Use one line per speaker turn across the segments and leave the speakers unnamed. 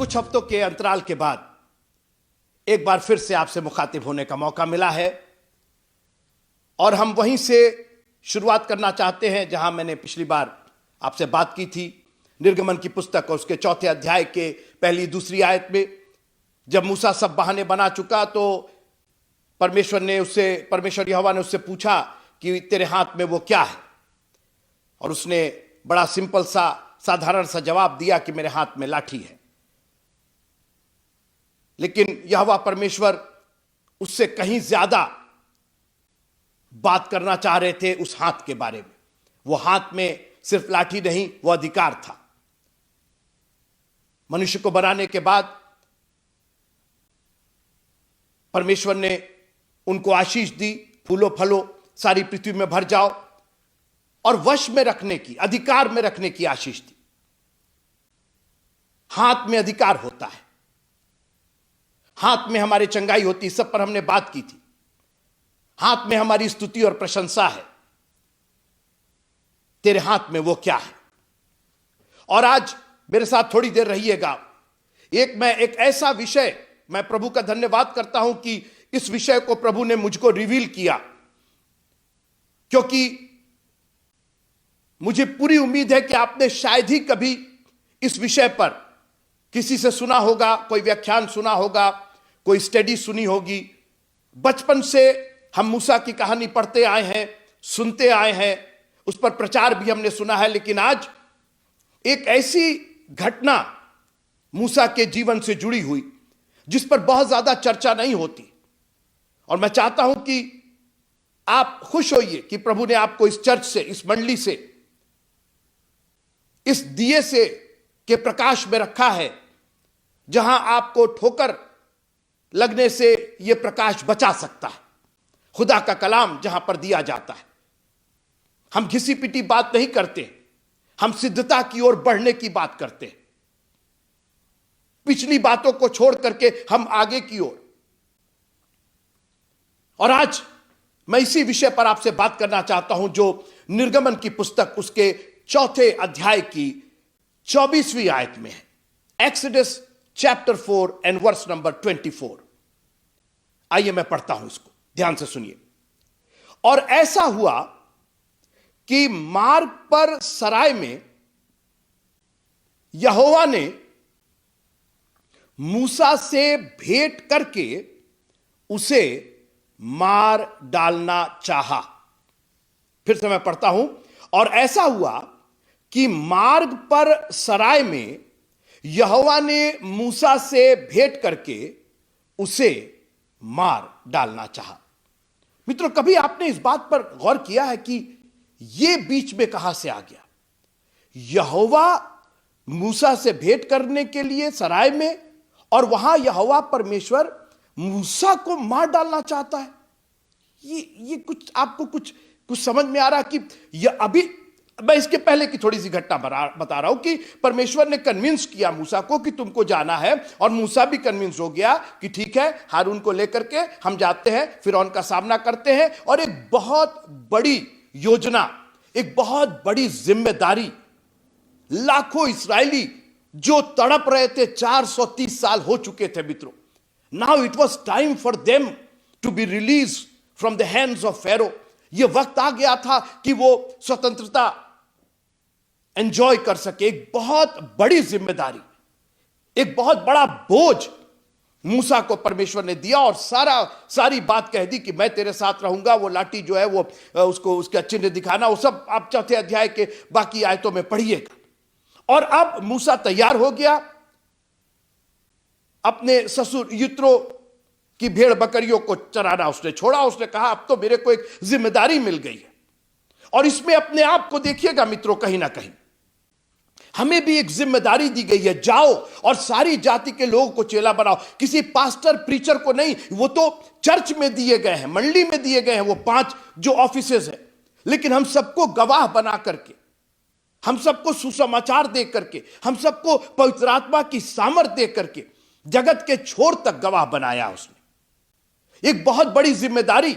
कुछ हफ्तों के अंतराल के बाद एक बार फिर से आपसे मुखातिब होने का मौका मिला है और हम वहीं से शुरुआत करना चाहते हैं जहां मैंने पिछली बार आपसे बात की थी। निर्गमन की पुस्तक और उसके 4थे अध्याय के पहली दूसरी आयत में जब मूसा सब बहाने बना चुका तो परमेश्वर यहोवा ने उससे पूछा कि तेरे हाथ में वो क्या है, और उसने बड़ा सिंपल सा साधारण सा जवाब दिया कि मेरे हाथ में लाठी है। लेकिन यहोवा परमेश्वर उससे कहीं ज्यादा बात करना चाह रहे थे उस हाथ के बारे में। वो हाथ में सिर्फ लाठी नहीं, वो अधिकार था। मनुष्य को बनाने के बाद परमेश्वर ने उनको आशीष दी, फूलो फलो सारी पृथ्वी में भर जाओ, और वश में रखने की, अधिकार में रखने की आशीष दी। हाथ में अधिकार होता है, हाथ में हमारी चंगाई होती, सब पर हमने बात की थी। हाथ में हमारी स्तुति और प्रशंसा है। तेरे हाथ में वो क्या है? और आज मेरे साथ थोड़ी देर रहिएगा। मैं एक ऐसा विषय, मैं प्रभु का धन्यवाद करता हूं कि इस विषय को प्रभु ने मुझको रिवील किया, क्योंकि मुझे पूरी उम्मीद है कि आपने शायद ही कभी इस विषय पर किसी से सुना होगा, कोई व्याख्यान सुना होगा, कोई स्टडी सुनी होगी। बचपन से हम मूसा की कहानी पढ़ते आए हैं, सुनते आए हैं, उस पर प्रचार भी हमने सुना है। लेकिन आज एक ऐसी घटना मूसा के जीवन से जुड़ी हुई जिस पर बहुत ज्यादा चर्चा नहीं होती, और मैं चाहता हूं कि आप खुश होइए कि प्रभु ने आपको इस चर्च से, इस मंडली से, इस दिए से के प्रकाश में रखा है, जहां आपको ठोकर लगने से यह प्रकाश बचा सकता है। खुदा का कलाम जहां पर दिया जाता है। हम घिसी पिटी बात नहीं करते, हम सिद्धता की ओर बढ़ने की बात करते हैं। पिछली बातों को छोड़ करके हम आगे की ओर। और आज मैं इसी विषय पर आपसे बात करना चाहता हूं, जो निर्गमन की पुस्तक उसके 4थे अध्याय की 24वीं आयत में है। Exodus chapter 4 and verse number 24। आइए मैं पढ़ता हूं इसको, ध्यान से सुनिए। और ऐसा हुआ कि मार्ग पर सराय में यहोवा ने मूसा से भेंट करके उसे मार डालना चाहा। फिर से मैं पढ़ता हूं। और ऐसा हुआ कि मार्ग पर सराय में यहोवा ने मूसा से भेंट करके उसे मार डालना चाहा। मित्रों, कभी आपने इस बात पर गौर किया है कि यह बीच में कहां से आ गया? यहोवा मूसा से भेंट करने के लिए सराय में, और वहां यहोवा परमेश्वर मूसा को मार डालना चाहता है। ये कुछ आपको कुछ समझ में आ रहा कि यह अभी, मैं इसके पहले की थोड़ी सी घटना बता रहा हूं कि परमेश्वर ने कन्विंस किया मूसा को कि तुमको जाना है, और मूसा भी कन्विंस हो गया कि ठीक है, हारून को लेकर के हम जाते हैं, फिरौन का सामना करते हैं, और एक बहुत बड़ी योजना, एक बहुत बड़ी जिम्मेदारी, लाखों इस्राएली जो तड़प रहे थे, 430 साल हो चुके थे मित्रों। Now it was time for them to be release from the hands of Pharaoh. यह वक्त आ गया था कि वो स्वतंत्रता एंजॉय कर सके। एक बहुत बड़ी जिम्मेदारी, एक बहुत बड़ा बोझ मूसा को परमेश्वर ने दिया, और सारी बात कह दी कि मैं तेरे साथ रहूंगा। वो लाठी जो है वो उसको उसका चिन्ह दिखाना, वो सब आप 4थे अध्याय के बाकी आयतों में पढ़िएगा। और अब मूसा तैयार हो गया, अपने ससुर यित्रो की भेड़ बकरियों को चराना उसने छोड़ा। उसने कहा अब तो मेरे को एक जिम्मेदारी मिल गई है। और इसमें अपने आप को देखिएगा मित्रों, कहीं ना कहीं हमें भी एक जिम्मेदारी दी गई है। जाओ और सारी जाति के लोगों को चेला बनाओ। किसी पास्टर प्रीचर को नहीं, वो तो चर्च में दिए गए हैं, मंडली में दिए गए हैं, वो 5 जो ऑफिसेज हैं। लेकिन हम सबको गवाह बना करके, हम सबको सुसमाचार दे करके, हम सबको पवित्र आत्मा की सामर्थ दे करके जगत के छोर तक गवाह बनाया उसने। एक बहुत बड़ी जिम्मेदारी।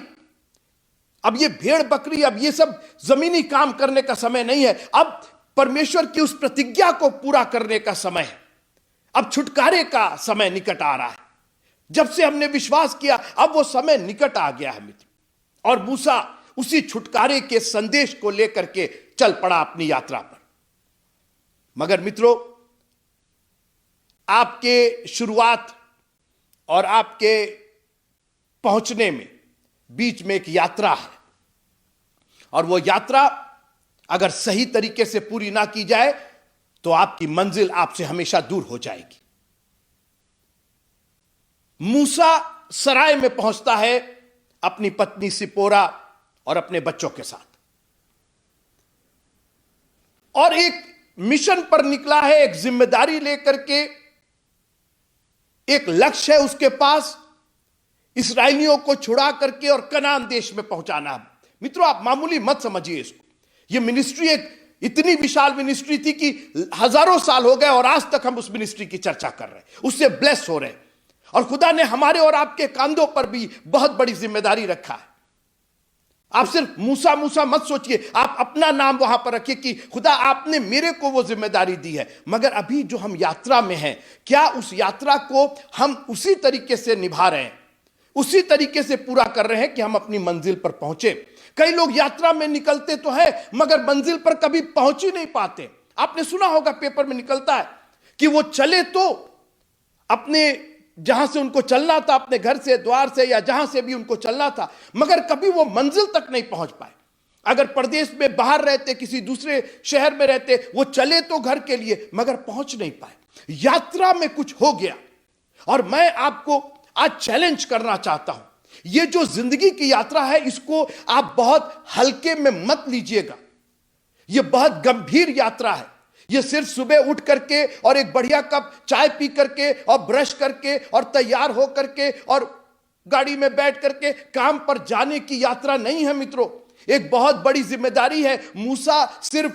अब ये भेड़ बकरी, अब ये सब जमीनी काम करने का समय नहीं है। अब परमेश्वर की उस प्रतिज्ञा को पूरा करने का समय है। अब छुटकारे का समय निकट आ रहा है। जब से हमने विश्वास किया, अब वो समय निकट आ गया है मित्र। और मूसा उसी छुटकारे के संदेश को लेकर के चल पड़ा अपनी यात्रा पर। मगर मित्रों, आपके शुरुआत और आपके पहुंचने में बीच में एक यात्रा है, और वो यात्रा अगर सही तरीके से पूरी ना की जाए तो आपकी मंजिल आपसे हमेशा दूर हो जाएगी। मूसा सराय में पहुंचता है अपनी पत्नी सिपोरा और अपने बच्चों के साथ, और एक मिशन पर निकला है, एक जिम्मेदारी लेकर के। एक लक्ष्य है उसके पास, इस्राएलियों को छुड़ा करके और कनान देश में पहुंचाना। मित्रों, आप मामूली मत समझिए इसको। यह मिनिस्ट्री एक इतनी विशाल मिनिस्ट्री थी कि हजारों साल हो गए और आज तक हम उस मिनिस्ट्री की चर्चा कर रहे हैं, उससे ब्लेस हो रहे हैं। और खुदा ने हमारे और आपके कांधों पर भी बहुत बड़ी जिम्मेदारी रखा है। आप सिर्फ मूसा मूसा मत सोचिए, आप अपना नाम वहां पर रखिए कि खुदा आपने मेरे को वो जिम्मेदारी दी है। मगर अभी जो हम यात्रा में हैं, क्या उस यात्रा को हम उसी तरीके से निभा रहे हैं, उसी तरीके से पूरा कर रहे हैं कि हम अपनी मंजिल पर पहुंचे? कई लोग यात्रा में निकलते तो है मगर मंजिल पर कभी पहुंच ही नहीं पाते। आपने सुना होगा, पेपर में निकलता है कि वो चले तो अपने जहां से उनको चलना था, अपने घर से, द्वार से, या जहां से भी उनको चलना था, मगर कभी वो मंजिल तक नहीं पहुंच पाए। अगर प्रदेश में बाहर रहते, किसी दूसरे शहर में रहते, वो चले तो घर के लिए मगर पहुंच नहीं पाए। यात्रा में कुछ हो गया। और मैं आपको आज चैलेंज करना चाहता हूं, ये जो जिंदगी की यात्रा है, इसको आप बहुत हल्के में मत लीजिएगा। यह बहुत गंभीर यात्रा है। यह सिर्फ सुबह उठ करके और एक बढ़िया कप चाय पी करके और ब्रश करके और तैयार हो करके और गाड़ी में बैठ करके काम पर जाने की यात्रा नहीं है मित्रों। एक बहुत बड़ी जिम्मेदारी है। मूसा सिर्फ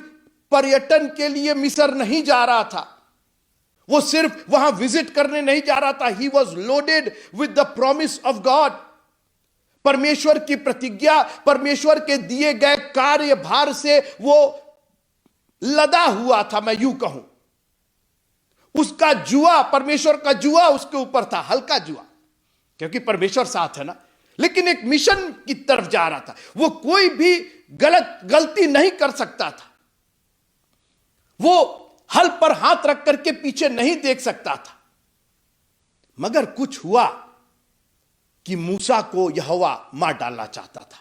पर्यटन के लिए मिस्र नहीं जा रहा था, वो सिर्फ वहां विजिट करने नहीं जा रहा था। He was loaded with the promise of God. परमेश्वर की प्रतिज्ञा, परमेश्वर के दिए गए कार्य भार से वो लदा हुआ था, मैं यूं कहूं। उसका जुआ, परमेश्वर का जुआ उसके ऊपर था, हल्का जुआ, क्योंकि परमेश्वर साथ है ना। लेकिन एक मिशन की तरफ जा रहा था। वो कोई भी गलती नहीं कर सकता था। वो हल पर हाथ रख करके पीछे नहीं देख सकता था। मगर कुछ हुआ कि मूसा को यहोवा मार डालना चाहता था।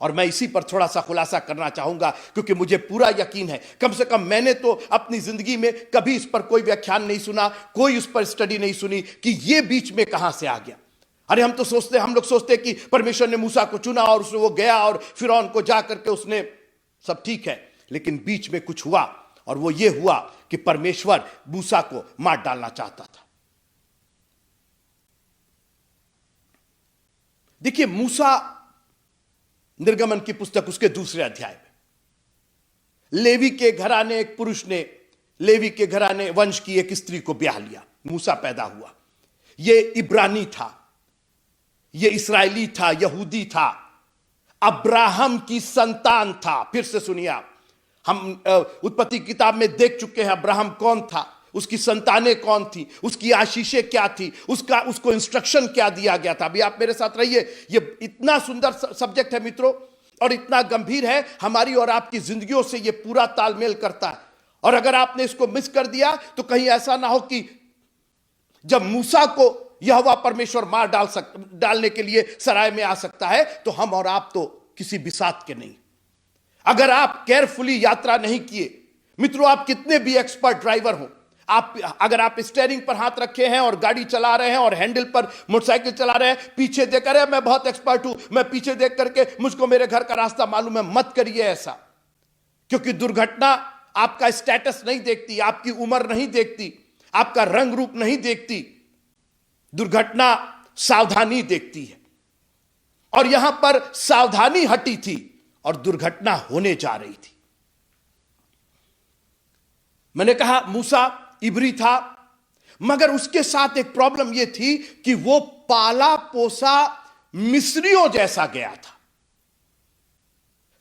और मैं इसी पर थोड़ा सा खुलासा करना चाहूंगा, क्योंकि मुझे पूरा यकीन है, कम से कम मैंने तो अपनी जिंदगी में कभी इस पर कोई व्याख्यान नहीं सुना, कोई उस पर स्टडी नहीं सुनी कि यह बीच में कहां से आ गया। अरे हम लोग सोचते कि परमेश्वर ने मूसा को चुना और उसने वो गया और फिरौन को जा करके उसने, सब ठीक है। लेकिन बीच में कुछ हुआ, और वो ये हुआ कि परमेश्वर मूसा को मार डालना चाहता था। देखिए, मूसा, निर्गमन की पुस्तक उसके दूसरे अध्याय में, लेवी के घराने एक पुरुष ने, लेवी के घराने वंश की एक स्त्री को ब्याह लिया। मूसा पैदा हुआ। यह इब्रानी था, यह इस्राएली था, यहूदी था, अब्राहम की संतान था। फिर से सुनिए आप, हम उत्पत्ति किताब में देख चुके हैं अब्राहम कौन था, उसकी संतानें कौन थी, उसकी आशीषें क्या थी, उसको इंस्ट्रक्शन क्या दिया गया था। अभी आप मेरे साथ रहिए। ये इतना सुंदर सब्जेक्ट है मित्रों, और इतना गंभीर है, हमारी और आपकी जिंदगियों से ये पूरा तालमेल करता है। और अगर आपने इसको मिस कर दिया तो कहीं ऐसा ना हो कि जब मूसा को यहोवा परमेश्वर मार डालने के लिए सराय में आ सकता है, तो हम और आप तो किसी बिसात के नहीं। अगर आप केयरफुली यात्रा नहीं किए मित्रों, आप कितने भी एक्सपर्ट ड्राइवर हो, अगर आप स्टीयरिंग पर हाथ रखे हैं और गाड़ी चला रहे हैं और हैंडल पर मोटरसाइकिल चला रहे हैं, पीछे देख कर मैं बहुत एक्सपर्ट हूं, मैं पीछे देख करके मुझको मेरे घर का रास्ता मालूम है, मत करिए ऐसा। क्योंकि दुर्घटना आपका स्टेटस नहीं देखती, आपकी उम्र नहीं देखती, आपका रंग रूप नहीं देखती। दुर्घटना सावधानी देखती है। और यहां पर सावधानी हटी थी और दुर्घटना होने जा रही थी। मैंने कहा मूसा इब्री था, मगर उसके साथ एक प्रॉब्लम यह थी कि वो पाला पोसा मिस्रियों जैसा गया था।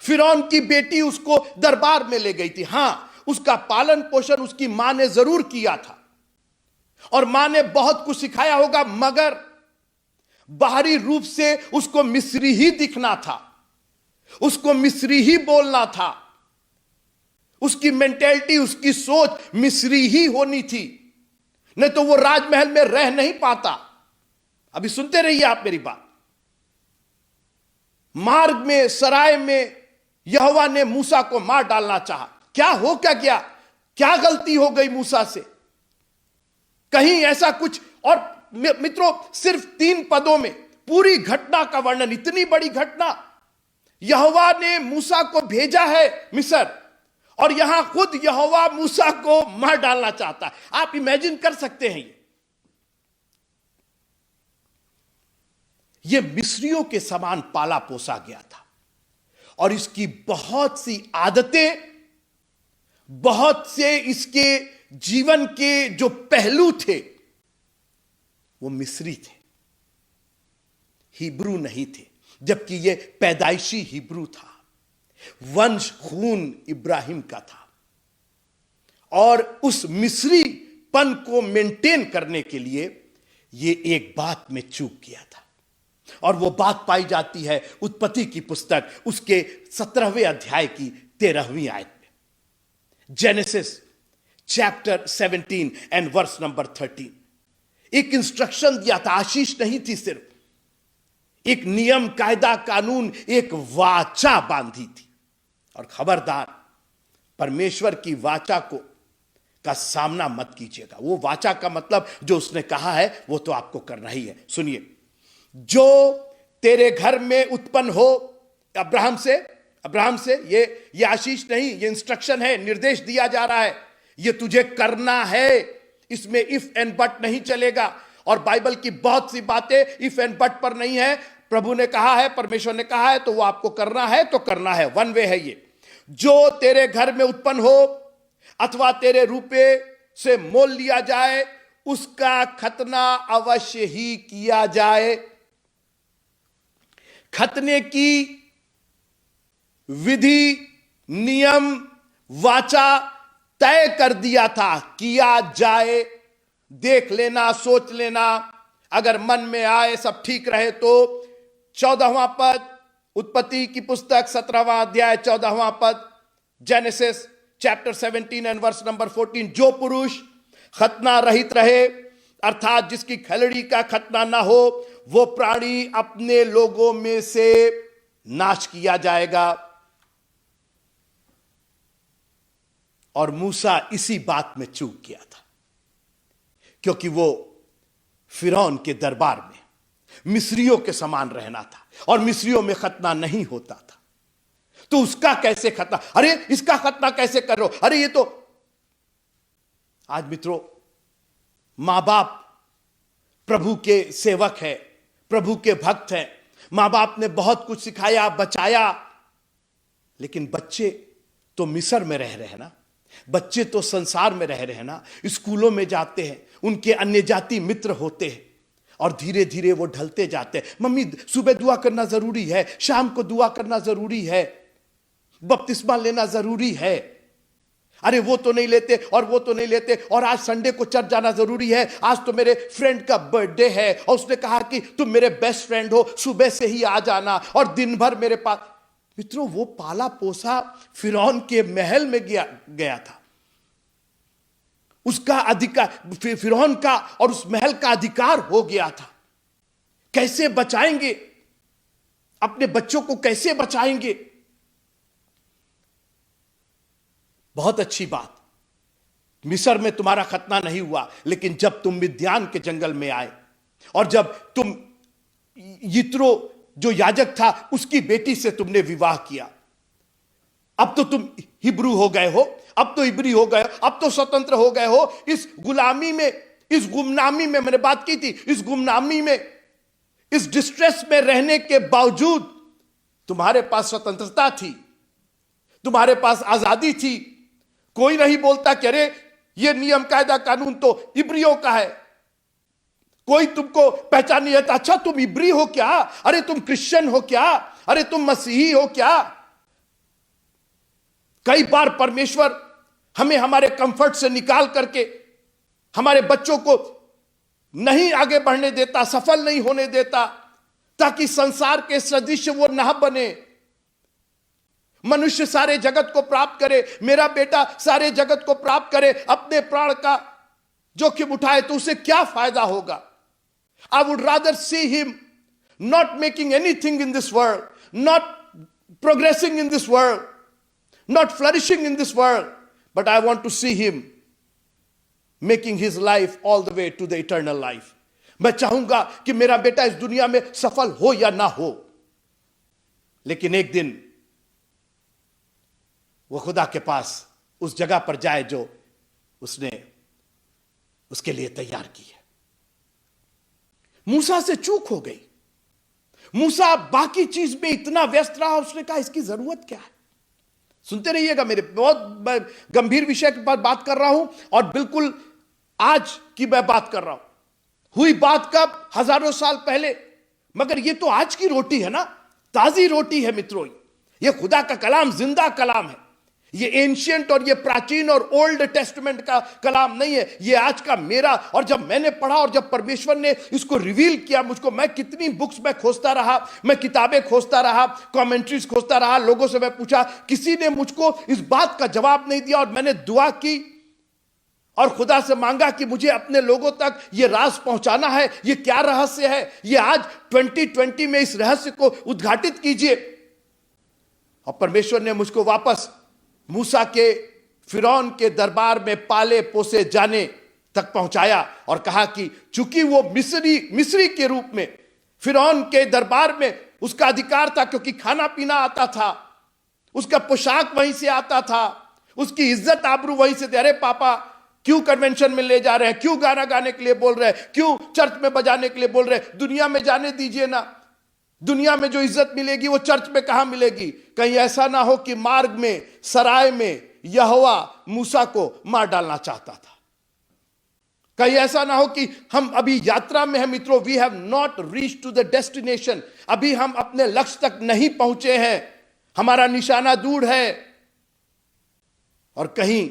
फिरौन की बेटी उसको दरबार में ले गई थी। हां, उसका पालन पोषण उसकी मां ने जरूर किया था, और मां ने बहुत कुछ सिखाया होगा, मगर बाहरी रूप से उसको मिस्री ही दिखना था, उसको मिस्री ही बोलना था, उसकी मेंटेलिटी, उसकी सोच मिस्री ही होनी थी, नहीं तो वो राजमहल में रह नहीं पाता। अभी सुनते रहिए आप मेरी बात। मार्ग में, सराय में यहोवा ने मूसा को मार डालना चाहा। क्या हो क्या गया? क्या गलती हो गई मूसा से? कहीं ऐसा कुछ? और मित्रों, सिर्फ 3 पदों में पूरी घटना का वर्णन, इतनी बड़ी घटना। यहोवा ने मूसा को भेजा है मिस्र, और यहां खुद यहोवा मूसा को मार डालना चाहता है। आप इमेजिन कर सकते हैं ये मिस्रियों के समान पाला पोसा गया था, और इसकी बहुत सी आदतें, बहुत से इसके जीवन के जो पहलू थे वो मिस्री थे, हिब्रू नहीं थे, जबकि ये पैदाइशी हिब्रू था। वंश खून इब्राहिम का था, और उस मिस्रीपन को मेंटेन करने के लिए ये एक बात में चूक किया था, और वो बात पाई जाती है उत्पत्ति की पुस्तक उसके 17वें अध्याय की 13वीं आयत में। Genesis chapter 17 and verse number 13। एक इंस्ट्रक्शन दिया था, आशीष नहीं थी, सिर्फ एक नियम, कायदा, कानून, एक वाचा बांधी थी। और खबरदार, परमेश्वर की वाचा का सामना मत कीजिएगा। वो वाचा का मतलब जो उसने कहा है वो तो आपको करना ही है। सुनिए, जो तेरे घर में उत्पन्न हो, अब्राहम से ये आशीष नहीं, ये इंस्ट्रक्शन है, निर्देश दिया जा रहा है, ये तुझे करना है। इसमें इफ एंड बट नहीं चलेगा। और बाइबल की बहुत सी बातें इफ एंड बट पर नहीं है। प्रभु ने कहा है, परमेश्वर ने कहा है, तो वो आपको करना है तो करना है। वन वे है ये। जो तेरे घर में उत्पन्न हो अथवा तेरे रुपए से मोल लिया जाए, उसका खतना अवश्य ही किया जाए। खतने की विधि, नियम, वाचा तय कर दिया था, किया जाए। देख लेना, सोच लेना, अगर मन में आए, सब ठीक रहे तो 14वां पद, उत्पत्ति की पुस्तक 17वां अध्याय 14वां पद, Genesis chapter 17 and verse number 14। जो पुरुष खतना रहित रहे, अर्थात जिसकी खलड़ी का खतना ना हो, वो प्राणी अपने लोगों में से नाश किया जाएगा। और मूसा इसी बात में चूक गया था, क्योंकि वो फिरौन के दरबार में मिस्रियों के समान रहना था, और मिस्रियों में खतना नहीं होता था। तो उसका कैसे खतना? अरे इसका खतना कैसे कर रहे हो? अरे ये तो। आज मित्रों, मां बाप प्रभु के सेवक है, प्रभु के भक्त हैं। मां बाप ने बहुत कुछ सिखाया, बचाया, लेकिन बच्चे तो मिस्र में रह रहे हैं ना, बच्चे तो संसार में रह रहे हैं ना, स्कूलों में जाते हैं, उनके अन्य जाति मित्र होते हैं, और धीरे धीरे वो ढलते जाते हैं। मम्मी सुबह दुआ करना जरूरी है, शाम को दुआ करना जरूरी है, बपतिस्मा लेना जरूरी है। अरे वो तो नहीं लेते और वो तो नहीं लेते, और आज संडे को चर्च जाना जरूरी है, आज तो मेरे फ्रेंड का बर्थडे है और उसने कहा कि तुम मेरे बेस्ट फ्रेंड हो, सुबह से ही आ जाना और दिन भर मेरे पास। मित्रों, वो पाला पोसा फिरौन के महल में गया था। उसका अधिकार, फिरौन का और उस महल का अधिकार हो गया था। कैसे बचाएंगे अपने बच्चों को? कैसे बचाएंगे? बहुत अच्छी बात, मिस्र में तुम्हारा खतना नहीं हुआ, लेकिन जब तुम मिद्यान के जंगल में आए और जब तुम यित्रो जो याजक था उसकी बेटी से तुमने विवाह किया, अब तो तुम हिब्रू हो गए हो, अब तो इब्री हो गए, अब तो स्वतंत्र हो गए हो। इस गुलामी में, इस गुमनामी में, मैंने बात की थी, इस गुमनामी में, इस डिस्ट्रेस में रहने के बावजूद तुम्हारे पास स्वतंत्रता थी, तुम्हारे पास आजादी थी। कोई नहीं बोलता कि अरे ये नियम कायदा कानून तो इब्रियों का है, कोई तुमको पहचान नहीं आता। अच्छा तुम इब्री हो क्या? अरे तुम क्रिश्चियन हो क्या? अरे तुम मसीही हो क्या? कई बार परमेश्वर हमें हमारे कंफर्ट से निकाल करके हमारे बच्चों को नहीं आगे बढ़ने देता, सफल नहीं होने देता, ताकि संसार के सदृश वो ना बने। मनुष्य सारे जगत को प्राप्त करे, मेरा बेटा सारे जगत को प्राप्त करे, अपने प्राण का जोखिम उठाए तो उसे क्या फायदा होगा? I would rather see him not making anything in this world, not progressing in this world, not flourishing in this world, but I want to see him making his life all the way to the eternal life. मैं चाहूंगा कि मेरा बेटा इस दुनिया में सफल हो या ना हो, लेकिन एक दिन वो खुदा के पास उस जगह पर जाए जो उसने उसके लिए तैयार की है। मूसा से चूक हो गई। मूसा बाकी चीज में इतना व्यस्त रहा, उसने कहा इसकी जरूरत क्या है। सुनते रहिएगा, मेरे बहुत गंभीर विषय पर बात कर रहा हूं और बिल्कुल आज की मैं बात कर रहा हूं। हुई बात कब? हजारों साल पहले, मगर ये तो आज की रोटी है ना, ताजी रोटी है मित्रों। ये खुदा का कलाम जिंदा कलाम है। ये एंशियंट और ये प्राचीन और ओल्ड टेस्टमेंट का कलाम नहीं है, ये आज का मेरा। और जब मैंने पढ़ा और जब परमेश्वर ने इसको रिवील किया मुझको, मैं कितनी बुक्स में खोजता रहा, मैं किताबें खोजता रहा, कमेंट्रीज खोजता रहा, लोगों से मैं पूछा, किसी ने मुझको इस बात का जवाब नहीं दिया। और मैंने दुआ की और खुदा से मांगा कि मुझे अपने लोगों तक ये राज पहुंचाना है। ये क्या रहस्य है, ये आज 2020 में इस रहस्य को उद्घाटित कीजिए। और परमेश्वर ने मुझको वापस मूसा के फिरौन के दरबार में पाले पोसे जाने तक पहुंचाया और कहा कि चूंकि वो मिस्री के रूप में फिरौन के दरबार में उसका अधिकार था, क्योंकि खाना पीना आता था, उसका पोशाक वहीं से आता था, उसकी इज्जत आबरू वहीं से थी। अरे पापा, क्यों कन्वेंशन में ले जा रहे हैं, क्यों गाना गाने के लिए बोल रहे हैं, क्यों चर्च में बजाने के लिए बोल रहे हैं, दुनिया में जाने दीजिए ना। दुनिया में जो इज्जत मिलेगी वो चर्च में कहां मिलेगी? कहीं ऐसा ना हो कि मार्ग में, सराय में यहोवा मूसा को मार डालना चाहता था। कहीं ऐसा ना हो कि हम अभी यात्रा में हैं मित्रों, we have not reach to the destination, अभी हम अपने लक्ष्य तक नहीं पहुंचे हैं, हमारा निशाना दूर है। और कहीं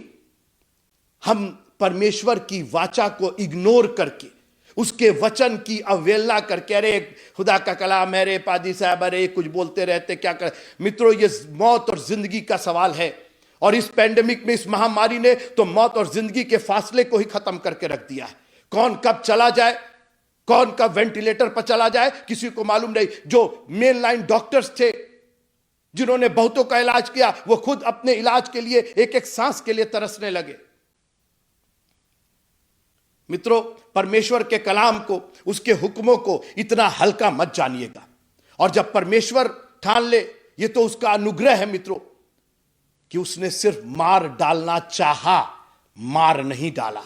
हम परमेश्वर की वाचा को इग्नोर करके, उसके वचन की अवहेलना करके, अरे खुदा का कलाम है, रे पादी साहब, अरे कुछ बोलते रहते, क्या कर। मित्रों, ये मौत और जिंदगी का सवाल है। और इस पैंडेमिक में, इस महामारी ने तो मौत और जिंदगी के फासले को ही खत्म करके रख दिया है। कौन कब चला जाए, कौन कब वेंटिलेटर पर चला जाए, किसी को मालूम नहीं। जो मेन लाइन डॉक्टर्स थे, जिन्होंने बहुतों का इलाज किया, वो खुद अपने इलाज के लिए एक एक सांस के लिए तरसने लगे। मित्रों, परमेश्वर के कलाम को, उसके हुक्मों को इतना हल्का मत जानिएगा। और जब परमेश्वर ठान ले, ये तो उसका अनुग्रह है मित्रों, कि उसने सिर्फ मार डालना चाहा, मार नहीं डाला।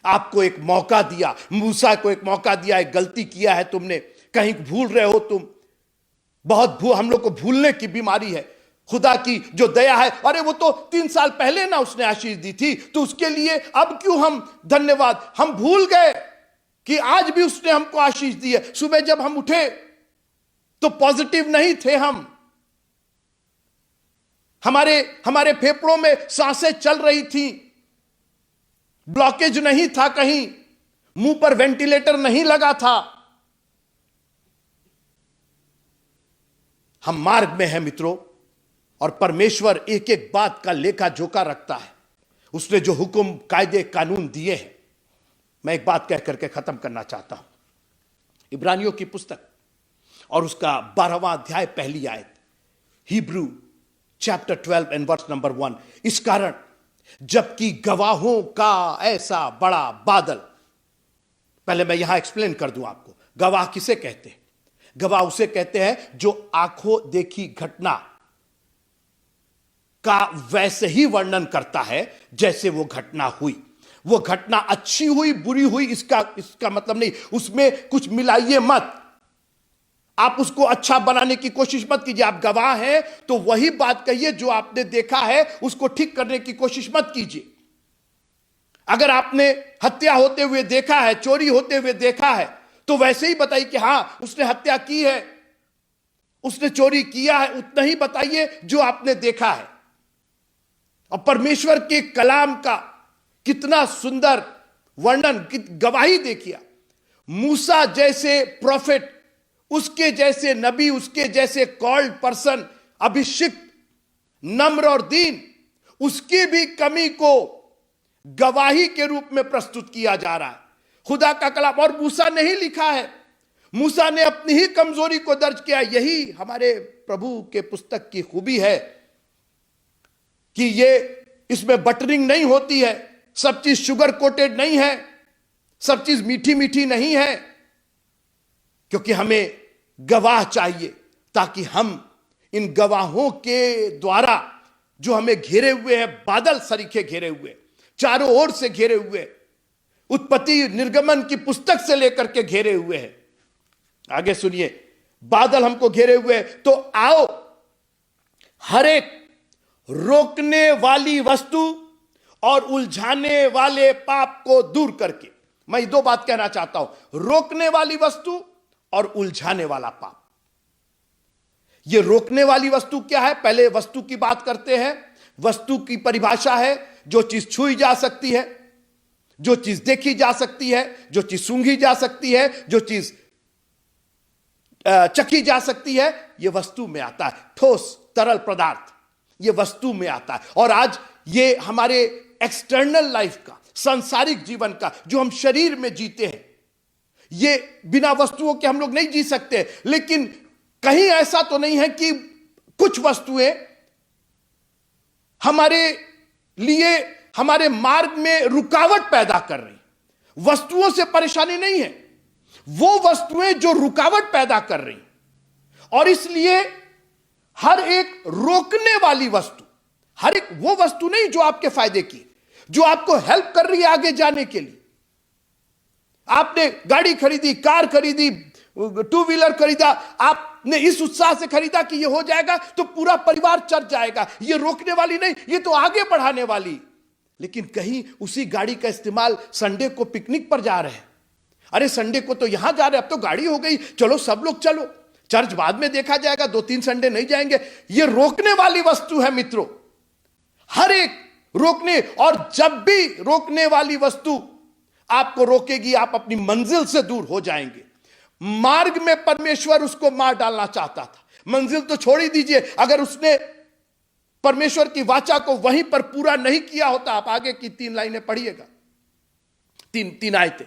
आपको एक मौका दिया, मूसा को एक मौका दिया, एक गलती किया है तुमने, कहीं भूल रहे हो तुम। बहुत हम लोग को भूलने की बीमारी है। खुदा की जो दया है, अरे वो तो 3 साल पहले ना उसने आशीष दी थी, तो उसके लिए अब क्यों हम धन्यवाद। हम भूल गए कि आज भी उसने हमको आशीष दी है। सुबह जब हम उठे तो पॉजिटिव नहीं थे हम, हमारे फेफड़ों में सांसें चल रही थी, ब्लॉकेज नहीं था, कहीं मुंह पर वेंटिलेटर नहीं लगा था। हम मार्ग में हैं मित्रों, और परमेश्वर एक एक बात का लेखा जोखा रखता है। उसने जो हुक्म, कायदे, कानून दिए हैं। मैं एक बात कह करके खत्म करना चाहता हूं। इब्रानियों की पुस्तक और उसका 12वां अध्याय, पहली आयत, Hebrew chapter 12 and verse number 1। इस कारण जबकि गवाहों का ऐसा बड़ा बादल, पहले मैं यहां एक्सप्लेन कर दूं आपको, गवाह किसे कहते हैं? गवाह उसे कहते हैं जो आंखों देखी घटना का वैसे ही वर्णन करता है जैसे वो घटना हुई। वो घटना अच्छी हुई, बुरी हुई, इसका मतलब नहीं, उसमें कुछ मिलाइए मत। आप उसको अच्छा बनाने की कोशिश मत कीजिए। आप गवाह हैं तो वही बात कहिए जो आपने देखा है, उसको ठीक करने की कोशिश मत कीजिए। अगर आपने हत्या होते हुए देखा है, चोरी होते हुए देखा है, तो वैसे ही बताइए कि हां उसने हत्या की है, उसने चोरी किया है, उतना ही बताइए जो आपने देखा है। और परमेश्वर के कलाम का कितना सुंदर वर्णन की गवाही देखिए। मूसा जैसे प्रॉफिट, उसके जैसे नबी, उसके जैसे कॉल्ड पर्सन, अभिषिक्त, नम्र और दीन, उसकी भी कमी को गवाही के रूप में प्रस्तुत किया जा रहा है। खुदा का कलाम, और मूसा ने ही लिखा है, मूसा ने अपनी ही कमजोरी को दर्ज किया। यही हमारे प्रभु के पुस्तक की खूबी है कि ये इसमें बटरिंग नहीं होती है, सब चीज शुगर कोटेड नहीं है, सब चीज मीठी मीठी नहीं है, क्योंकि हमें गवाह चाहिए ताकि हम इन गवाहों के द्वारा जो हमें घेरे हुए हैं, बादल सरीखे घेरे हुए, चारों ओर से घेरे हुए, उत्पत्ति निर्गमन की पुस्तक से लेकर के घेरे हुए हैं। आगे सुनिए, बादल हमको घेरे हुए, तो आओ हर एक रोकने वाली वस्तु और उलझाने वाले पाप को दूर करके। मैं दो बात कहना चाहता हूं, रोकने वाली वस्तु और उलझाने वाला पाप। यह रोकने वाली वस्तु क्या है? पहले वस्तु की बात करते हैं। वस्तु की परिभाषा है जो चीज छुई जा सकती है, जो चीज देखी जा सकती है, जो चीज सूंघी जा सकती है, जो चीज चखी जा सकती है, यह वस्तु में आता है। ठोस तरल पदार्थ यह वस्तु में आता है। और आज ये हमारे एक्सटर्नल लाइफ का, सांसारिक जीवन का, जो हम शरीर में जीते हैं, ये बिना वस्तुओं के हम लोग नहीं जी सकते। लेकिन कहीं ऐसा तो नहीं है कि कुछ वस्तुएं हमारे लिए, हमारे मार्ग में रुकावट पैदा कर रही। वस्तुओं से परेशानी नहीं है, वो वस्तुएं जो रुकावट पैदा कर रही, और इसलिए हर एक रोकने वाली वस्तु, हर एक वो वस्तु नहीं जो आपके फायदे की, जो आपको हेल्प कर रही है आगे जाने के लिए। आपने गाड़ी खरीदी, कार खरीदी, टू व्हीलर खरीदा, आपने इस उत्साह से खरीदा कि ये हो जाएगा तो पूरा परिवार चल जाएगा। ये रोकने वाली नहीं, ये तो आगे बढ़ाने वाली। लेकिन कहीं उसी गाड़ी का इस्तेमाल, संडे को पिकनिक पर जा रहे हैं, अरे संडे को तो यहां जा रहे हैं, अब तो गाड़ी हो गई, चलो सब लोग चलो, चर्च बाद में देखा जाएगा, 2-3 संडे नहीं जाएंगे। ये रोकने वाली वस्तु है मित्रों, हर एक रोकने। और जब भी रोकने वाली वस्तु आपको रोकेगी, आप अपनी मंजिल से दूर हो जाएंगे। मार्ग में परमेश्वर उसको मार डालना चाहता था, मंजिल तो छोड़ ही दीजिए, अगर उसने परमेश्वर की वाचा को वहीं पर पूरा नहीं किया होता। आप आगे की 3 लाइनें पढ़िएगा, 3 आयतें।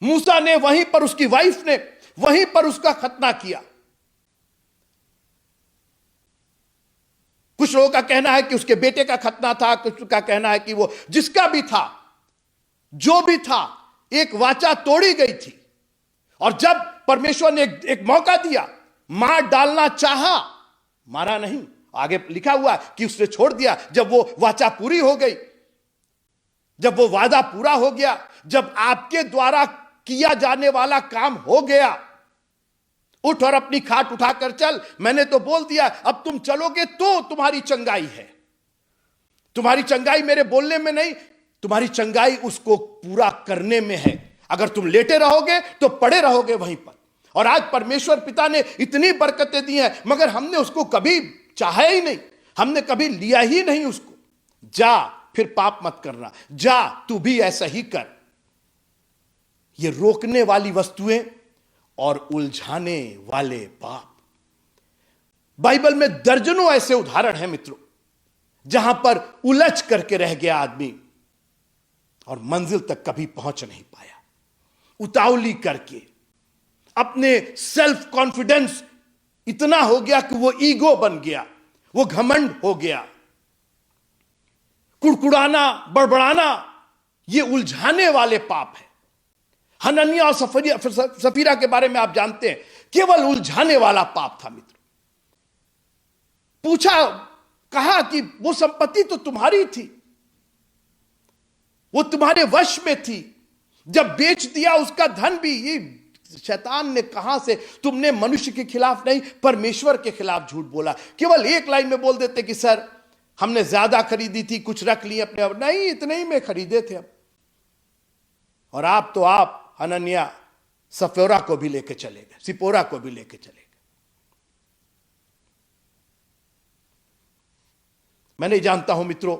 मूसा ने वहीं पर, उसकी वाइफ ने वहीं पर उसका खतना किया। कुछ लोगों का कहना है कि उसके बेटे का खतना था, कुछ का कहना है कि वो जिसका भी था, जो भी था, एक वाचा तोड़ी गई थी। और जब परमेश्वर ने एक मौका दिया, मार डालना चाहा, मारा नहीं। आगे लिखा हुआ कि उसने छोड़ दिया। जब वो वाचा पूरी हो गई, जब वो वादा पूरा हो गया, जब आपके द्वारा किया जाने वाला काम हो गया, उठ और अपनी खाट उठाकर चल, मैंने तो बोल दिया, अब तुम चलोगे तो तुम्हारी चंगाई है। तुम्हारी चंगाई मेरे बोलने में नहीं, तुम्हारी चंगाई उसको पूरा करने में है। अगर तुम लेटे रहोगे तो पड़े रहोगे वहीं पर। और आज परमेश्वर पिता ने इतनी बरकतें दी हैं, मगर हमने उसको कभी चाहा ही नहीं, हमने कभी लिया ही नहीं उसको। जा, फिर पाप मत करना, जा तू भी ऐसा ही कर। ये रोकने वाली वस्तुएं और उलझाने वाले पाप। बाइबल में दर्जनों ऐसे उदाहरण हैं मित्रों, जहां पर उलझ करके रह गया आदमी और मंजिल तक कभी पहुंच नहीं पाया। उतावली करके अपने सेल्फ कॉन्फिडेंस इतना हो गया कि वो ईगो बन गया, वो घमंड हो गया। कुड़कुड़ाना, बड़बड़ाना, ये उलझाने वाले पाप है। हनन्याह और सफीरा के बारे में आप जानते हैं, केवल उलझाने वाला पाप था मित्र। पूछा, कहा कि वो संपत्ति तो तुम्हारी थी, वो तुम्हारे वश में थी, जब बेच दिया उसका धन भी। ये शैतान ने कहां से, तुमने मनुष्य के खिलाफ नहीं परमेश्वर के खिलाफ झूठ बोला। केवल एक लाइन में बोल देते कि सर हमने ज्यादा खरीदी थी, कुछ रख लिए अपने। अब नहीं, इतने ही में खरीदे थे अब। और आप हनन्याह सफोरा को भी लेके चले गए, सिपोरा को भी लेके चले गए। मैं नहीं जानता हूं मित्रों,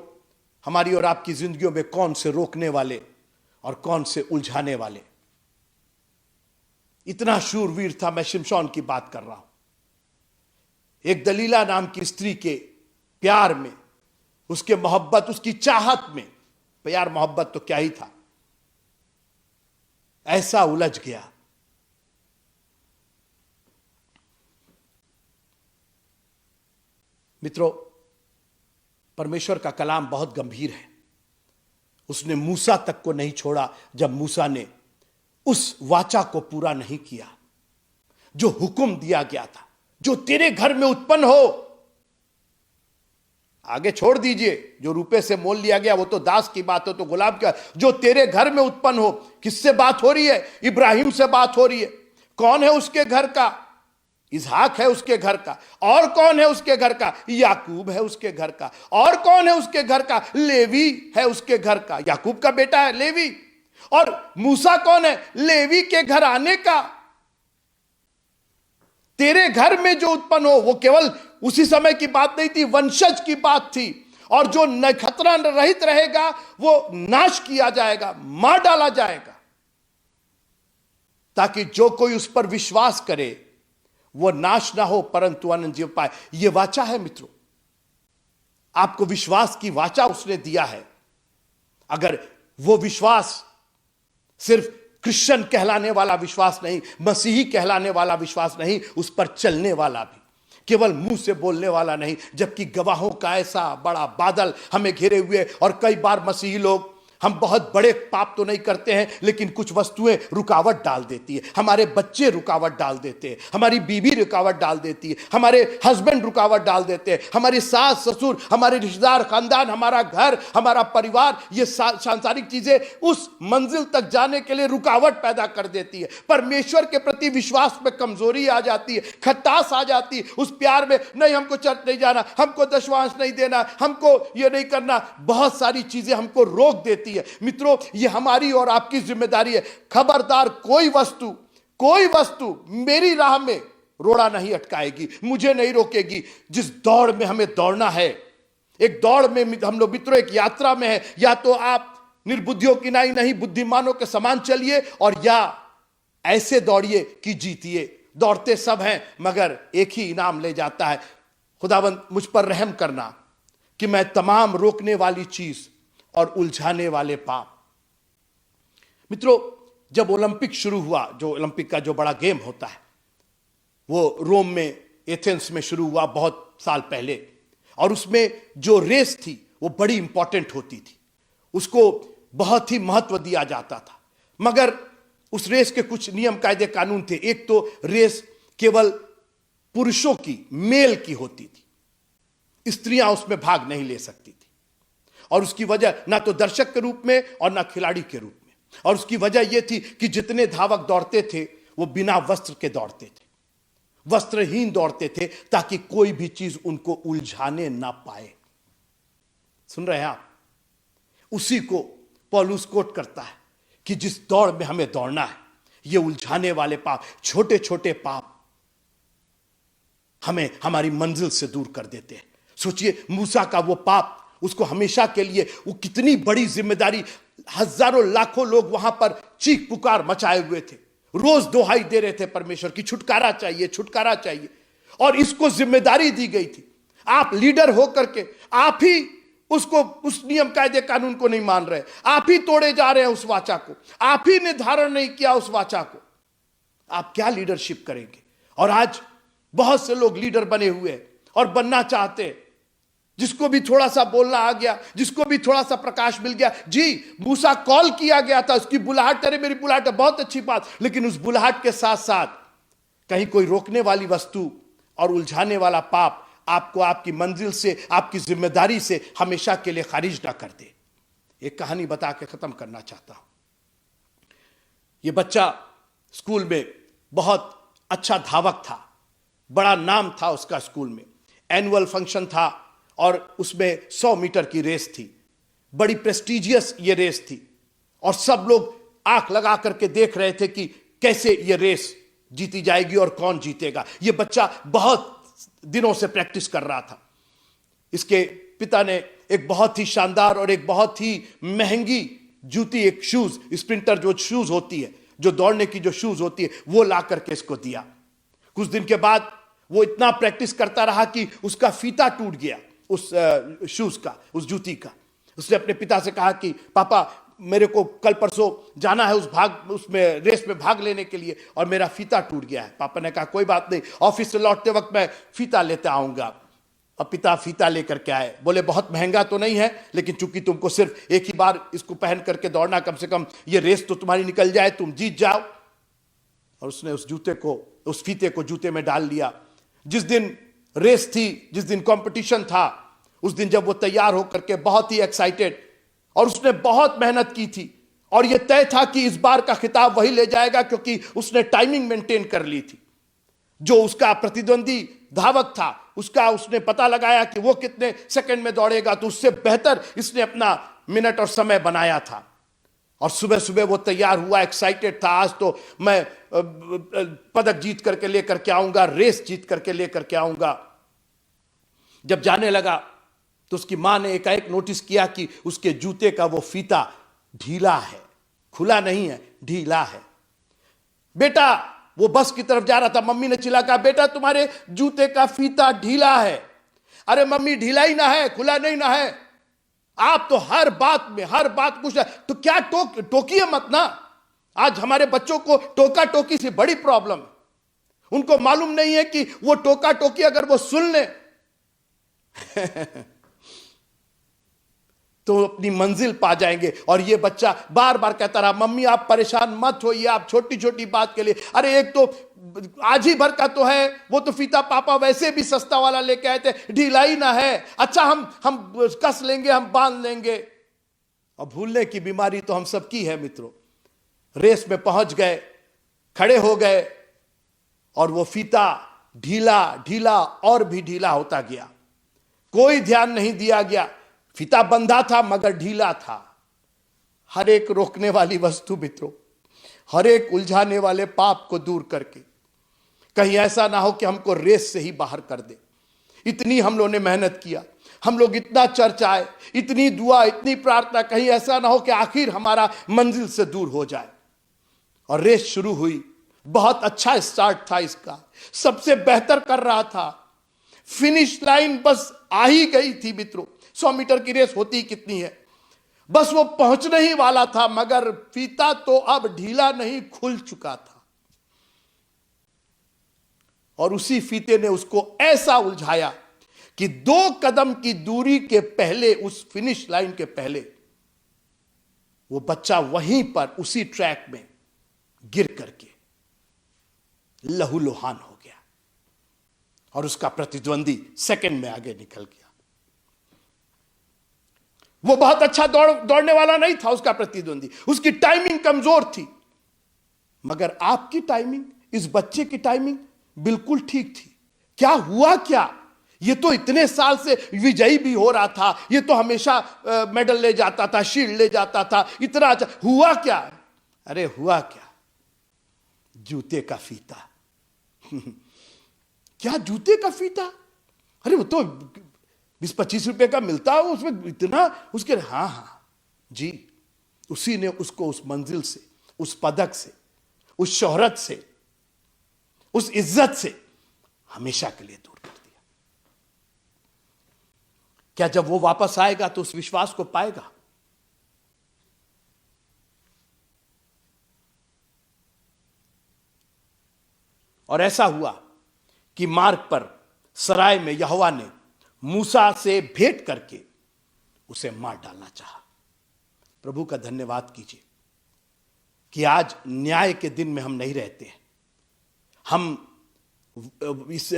हमारी और आपकी जिंदगियों में कौन से रोकने वाले और कौन से उलझाने वाले। इतना शूरवीर था। मैं शिमशोन की बात कर रहा हूं। एक दलीला नाम की स्त्री के प्यार में, उसके मोहब्बत, उसकी चाहत में, प्यार मोहब्बत तो क्या ही था, ऐसा उलझ गया। मित्रों, परमेश्वर का कलाम बहुत गंभीर है। उसने मूसा तक को नहीं छोड़ा जब मूसा ने उस वाचा को पूरा नहीं किया जो हुक्म दिया गया था, जो तेरे घर में उत्पन्न हो। आगे छोड़ दीजिए, जो रुपए से मोल लिया गया वो तो दास की बात हो, तो गुलाम का, जो तेरे घर में उत्पन्न हो। किससे बात हो रही है? इब्राहिम से बात हो रही है। कौन है उसके घर का? इसहाक है उसके घर का। और कौन है उसके घर का? याकूब है उसके घर का। और कौन है उसके घर का? लेवी है उसके घर का। याकूब का बेटा है लेवी। और मूसा कौन है? लेवी के घर आने का। तेरे घर में जो उत्पन्न हो, वो केवल उसी समय की बात नहीं थी, वंशज की बात थी। और जो खतरा रहित रहेगा वो नाश किया जाएगा, मार डाला जाएगा, ताकि जो कोई उस पर विश्वास करे वो नाश ना हो परंतु अनंत जीव पाए। ये वाचा है मित्रों, आपको विश्वास की वाचा उसने दिया है। अगर वो विश्वास सिर्फ क्रिश्चियन कहलाने वाला विश्वास नहीं, मसीही कहलाने वाला विश्वास नहीं, उस पर चलने वाला भी, केवल मुंह से बोलने वाला नहीं। जबकि गवाहों का ऐसा बड़ा बादल हमें घेरे हुए, और कई बार मसीही लोग, हम बहुत बड़े पाप तो नहीं करते हैं, लेकिन कुछ वस्तुएं रुकावट डाल देती है। हमारे बच्चे रुकावट डाल देते हैं, हमारी बीवी रुकावट डाल देती है, हमारे हस्बैंड रुकावट डाल देते हैं, हमारी सास ससुर, हमारे रिश्तेदार, खानदान, हमारा घर, हमारा परिवार, ये सांसारिक चीजें उस मंजिल तक जाने के लिए रुकावट पैदा कर देती है। परमेश्वर के प्रति विश्वास में कमजोरी आ जाती है, खटास आ जाती है। उस प्यार में, नहीं हमको चर्च नहीं जाना, हमको दशवांश नहीं देना, हमको ये नहीं करना, बहुत सारी चीजें हमको रोक देती है। मित्रों, ये हमारी और आपकी जिम्मेदारी है। खबरदार, कोई वस्तु मेरी राह में रोड़ा नहीं अटकाएगी, मुझे नहीं रोकेगी। जिस दौड़ में हमें दौड़ना है, एक दौड़ में हम लोग मित्रों एक यात्रा में है। या तो आप निर्बुद्धियों की नहीं बुद्धिमानों के समान चलिए, और या ऐसे दौड़िए कि जीतिए। दौड़ते सब हैं मगर एक ही इनाम ले जाता है। खुदावंद मुझ पर रहम करना कि मैं तमाम रोकने वाली चीज और उलझाने वाले पाप। मित्रों, जब ओलंपिक शुरू हुआ, जो ओलंपिक का जो बड़ा गेम होता है, वो रोम में, एथेंस में शुरू हुआ बहुत साल पहले। और उसमें जो रेस थी वो बड़ी इंपॉर्टेंट होती थी, उसको बहुत ही महत्व दिया जाता था। मगर उस रेस के कुछ नियम कायदे कानून थे। एक तो रेस केवल पुरुषों की, मेल की होती थी, स्त्रियां उसमें भाग नहीं ले सकती थी। और उसकी वजह ना तो दर्शक के रूप में और ना खिलाड़ी के रूप में। और उसकी वजह यह थी कि जितने धावक दौड़ते थे वो बिना वस्त्र के दौड़ते थे, वस्त्रहीन दौड़ते थे, ताकि कोई भी चीज उनको उलझाने ना पाए। सुन रहे हैं आप? उसी को पौलुस कोट करता है कि जिस दौड़ में हमें दौड़ना है, ये उलझाने वाले पाप, छोटे छोटे पाप हमें हमारी मंजिल से दूर कर देते हैं। सोचिए, मूसा का वो पाप, उसको हमेशा के लिए, वो कितनी बड़ी जिम्मेदारी। हजारों लाखों लोग वहां पर चीख पुकार मचाए हुए थे, रोज दोहाई दे रहे थे परमेश्वर की, छुटकारा चाहिए, छुटकारा चाहिए। और इसको जिम्मेदारी दी गई थी। आप लीडर होकर के आप ही उसको, उस नियम कायदे कानून को नहीं मान रहे, आप ही तोड़े जा रहे हैं उस वाचा को, आप ही ने धारण नहीं किया उस वाचा को। आप क्या लीडरशिप करेंगे? और आज बहुत से लोग लीडर बने हुए हैं और बनना चाहते हैं। जिसको भी थोड़ा सा बोलना आ गया, जिसको भी थोड़ा सा प्रकाश मिल गया, जी मूसा कॉल किया गया था, उसकी बुलाहट, अरे मेरी बुलाहट है, बहुत अच्छी बात। लेकिन उस बुलाहट के साथ साथ कहीं कोई रोकने वाली वस्तु और उलझाने वाला पाप आपको आपकी मंजिल से, आपकी जिम्मेदारी से हमेशा के लिए खारिज ना कर दे। एक कहानी बता के खत्म करना चाहता हूं। यह बच्चा स्कूल में बहुत अच्छा धावक था, बड़ा नाम था उसका स्कूल में। एनुअल फंक्शन था और उसमें 100 मीटर की रेस थी, बड़ी प्रेस्टिजियस ये रेस थी। और सब लोग आंख लगा करके देख रहे थे कि कैसे ये रेस जीती जाएगी और कौन जीतेगा। ये बच्चा बहुत दिनों से प्रैक्टिस कर रहा था। इसके पिता ने एक बहुत ही शानदार और एक बहुत ही महंगी जूती, एक शूज, स्प्रिंटर जो शूज होती है, जो दौड़ने की जो शूज होती है, वो ला करके इसको दिया। कुछ दिन के बाद वो इतना प्रैक्टिस करता रहा कि उसका फीता टूट गया, उस शूज का, उस जूती का। उसने अपने पिता से कहा कि पापा, मेरे को कल परसों जाना है उसमें रेस में भाग लेने के लिए, और मेरा फीता टूट गया है। पापा ने कहा कोई बात नहीं, ऑफिस से लौटते वक्त मैं फीता लेते आऊंगा। और पिता फीता लेकर के आए। बोले बहुत महंगा तो नहीं है, लेकिन चूंकि तुमको सिर्फ एक ही बार इसको पहन करके दौड़ना, कम से कम ये रेस तो तुम्हारी निकल जाए, तुम जीत जाओ। और उसने उस जूते को, उस फीते को जूते में डाल लिया। जिस दिन रेस थी, जिस दिन कंपटीशन था, उस दिन जब वो तैयार होकर के बहुत ही एक्साइटेड, और उसने बहुत मेहनत की थी, और यह तय था कि इस बार का खिताब वही ले जाएगा, क्योंकि उसने टाइमिंग मेंटेन कर ली थी। जो उसका प्रतिद्वंदी धावक था, उसने पता लगाया कि वो कितने सेकंड में दौड़ेगा, तो उससे बेहतर इसने अपना मिनट और समय बनाया था। और सुबह सुबह वो तैयार हुआ, एक्साइटेड था, आज तो मैं पदक जीत करके लेकर के आऊंगा, रेस जीत करके लेकर के आऊंगा। जब जाने लगा तो उसकी मां ने एकाएक नोटिस किया कि उसके जूते का वो फीता ढीला है, खुला नहीं है, ढीला है। बेटा, वो बस की तरफ जा रहा था, मम्मी ने चिल्ला कहा, बेटा तुम्हारे जूते का फीता ढीला है। अरे मम्मी, ढीला ही ना है, खुला नहीं ना है। आप तो हर बात पूछ रहे, तो क्या टोकिए मत ना। आज हमारे बच्चों को टोका टोकी से बड़ी प्रॉब्लम है। उनको मालूम नहीं है कि वो टोका टोकी अगर वो सुन ले तो अपनी मंजिल पा जाएंगे। और ये बच्चा बार बार कहता रहा, मम्मी आप परेशान मत होइए, आप छोटी छोटी बात के लिए, अरे एक तो आज ही भर का तो है, वो तो फीता पापा वैसे भी सस्ता वाला लेके आए थे, ढीला ही ना है, अच्छा हम कस लेंगे, हम बांध लेंगे। और भूलने की बीमारी तो हम सबकी है मित्रों। रेस में पहुंच गए, खड़े हो गए, और वो फीता ढीला ढीला और भी ढीला होता गया। कोई ध्यान नहीं दिया गया, फीता बंधा था मगर ढीला था। हर एक रोकने वाली वस्तु मित्रों, हर एक उलझाने वाले पाप को दूर करके, कहीं ऐसा ना हो कि हमको रेस से ही बाहर कर दे। इतनी हम लोगों ने मेहनत किया, हम लोग इतना चर्च आए, इतनी दुआ, इतनी प्रार्थना, कहीं ऐसा ना हो कि आखिर हमारा मंजिल से दूर हो जाए। और रेस शुरू हुई, बहुत अच्छा स्टार्ट था इसका, सबसे बेहतर कर रहा था। फिनिश लाइन बस आ ही गई थी मित्रों। 100 मीटर की रेस होती कितनी है, बस वो पहुंचने ही वाला था, मगर फीता तो अब ढीला नहीं, खुल चुका था। और उसी फीते ने उसको ऐसा उलझाया कि 2 कदम की दूरी के पहले, उस फिनिश लाइन के पहले, वो बच्चा वहीं पर उसी ट्रैक में गिर करके लहूलुहान हो गया। और उसका प्रतिद्वंदी सेकंड में आगे निकल गया। वो बहुत अच्छा दौड़ने वाला नहीं था उसका प्रतिद्वंदी, उसकी टाइमिंग कमजोर थी, मगर आपकी टाइमिंग, इस बच्चे की टाइमिंग बिल्कुल ठीक थी। क्या हुआ क्या? ये तो इतने साल से विजयी भी हो रहा था, ये तो हमेशा मेडल ले जाता था, शील्ड ले जाता था, इतना अच्छा, हुआ क्या? अरे हुआ क्या, जूते का फीता। क्या जूते का फीता? अरे वो तो 20-25 रुपए का मिलता है, उसमें इतना उसके, हाँ जी, उसी ने उसको उस मंजिल से, उस पदक से, उस शोहरत से, उस इज्जत से हमेशा के लिए दूर कर दिया। क्या जब वो वापस आएगा तो उस विश्वास को पाएगा? और ऐसा हुआ कि मार्ग पर सराय में यहोवा ने मूसा से भेंट करके उसे मार डालना चाहा। प्रभु का धन्यवाद कीजिए कि आज न्याय के दिन में हम नहीं रहते हैं। हम इस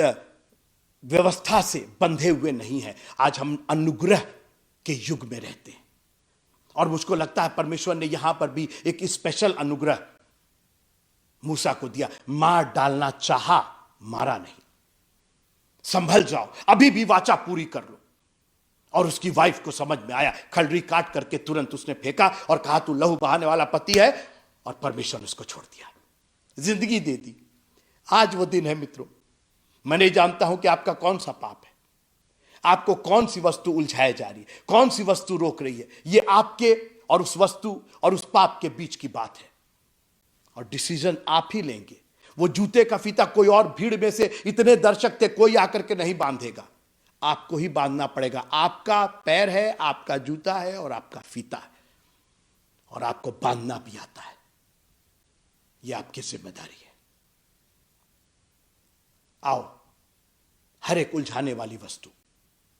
व्यवस्था से बंधे हुए नहीं हैं। आज हम अनुग्रह के युग में रहते हैं। और मुझको लगता है परमेश्वर ने यहां पर भी एक स्पेशल अनुग्रह मूसा को दिया। मार डालना चाहा, मारा नहीं। संभल जाओ, अभी भी वाचा पूरी कर लो। और उसकी वाइफ को समझ में आया, खलरी काट करके तुरंत उसने फेंका और कहा तू लहू बहाने वाला पति है, और परमेश्वर ने उसको छोड़ दिया, जिंदगी दे दी। आज वो दिन है मित्रों। मैं नहीं जानता हूं कि आपका कौन सा पाप है, आपको कौन सी वस्तु उलझाई जा रही है, कौन सी वस्तु रोक रही है। ये आपके और उस वस्तु और उस पाप के बीच की बात है, और डिसीजन आप ही लेंगे। वो जूते का फीता कोई और भीड़ में से इतने दर्शक थे, कोई आकर के नहीं बांधेगा, आपको ही बांधना पड़ेगा। आपका पैर है, आपका जूता है और आपका फीता है, और आपको बांधना भी आता है। यह आपकी जिम्मेदारी है। आओ, हर एक उलझाने वाली वस्तु,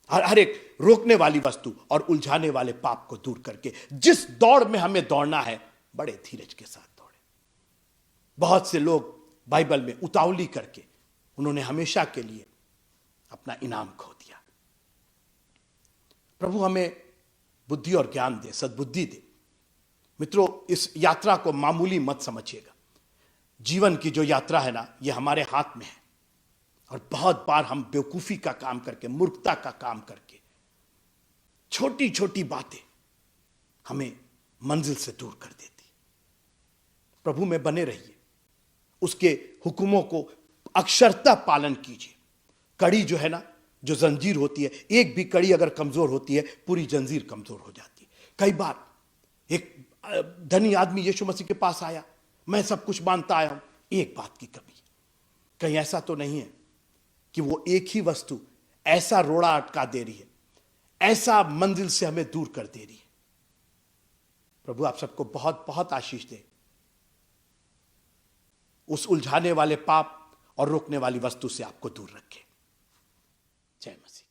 हर एक रोकने वाली वस्तु और उलझाने वाले पाप को दूर करके जिस दौड़ में हमें दौड़ना है, बड़े धीरज के साथ दौड़े। बहुत से लोग बाइबल में उतावली करके उन्होंने हमेशा के लिए अपना इनाम खो दिया। प्रभु हमें बुद्धि और ज्ञान दे, सद्बुद्धि दे। मित्रों, इस यात्रा को मामूली मत समझिएगा। जीवन की जो यात्रा है ना, ये हमारे हाथ में है, और बहुत बार हम बेवकूफी का काम करके, मूर्खता का काम करके, छोटी छोटी बातें हमें मंजिल से दूर कर देती। प्रभु में बने रहिए, उसके हुक्मों को अक्षरता पालन कीजिए। कड़ी जो है ना, जो जंजीर होती है, एक भी कड़ी अगर कमजोर होती है, पूरी जंजीर कमजोर हो जाती है। कई बार एक धनी आदमी यीशु मसीह के पास आया, मैं सब कुछ मानता आया हूं, एक बात की कमी। कहीं ऐसा तो नहीं है कि वो एक ही वस्तु ऐसा रोड़ा अटका दे रही है, ऐसा मंजिल से हमें दूर कर दे रही है। प्रभु आप सबको बहुत बहुत आशीष दे, उस उलझाने वाले पाप और रोकने वाली वस्तु से आपको दूर रखे। जय मसीह।